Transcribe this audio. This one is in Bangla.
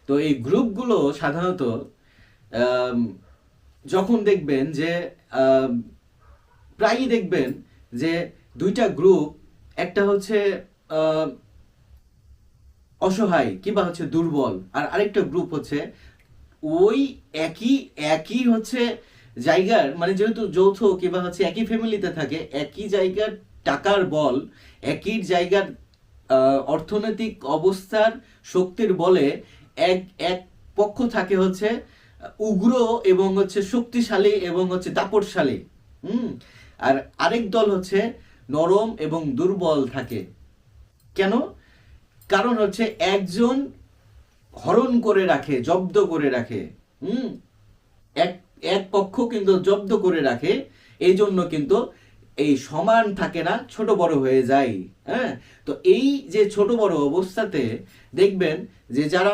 তো এই গ্রুপগুলো সাধারণত আম, যখন দেখবেন যে আম, প্রায়ই দেখবেন যে দুইটা গ্রুপ, একটা হচ্ছে আহ, অসহায় কিংবা হচ্ছে দুর্বল, আর আরেকটা গ্রুপ হচ্ছে ওই একই একই হচ্ছে জায়গার, মানে যেহেতু যৌথ কিংবা হচ্ছে একই ফ্যামিলিতে থাকে, একই জায়গার টাকার বল, একই জায়গার অর্থনৈতিক অবস্থার শক্তির বলে এক এক পক্ষ থাকে হচ্ছে উগ্র এবং হচ্ছে শক্তিশালী এবং হচ্ছে দাপটশালী। হুম। আর আরেক দল হচ্ছে নরম এবং দুর্বল থাকে। কেন? কারণ হচ্ছে একজন হরণ করে রাখে, জব্দ করে রাখে। হুম। এক এক পক্ষ কিন্তু জব্দ করে রাখে, এই জন্য কিন্তু এই সমান থাকে না, ছোট বড় হয়ে যায়। হ্যাঁ। তো এই যে ছোট বড় অবস্থাতে দেখবেন যে যারা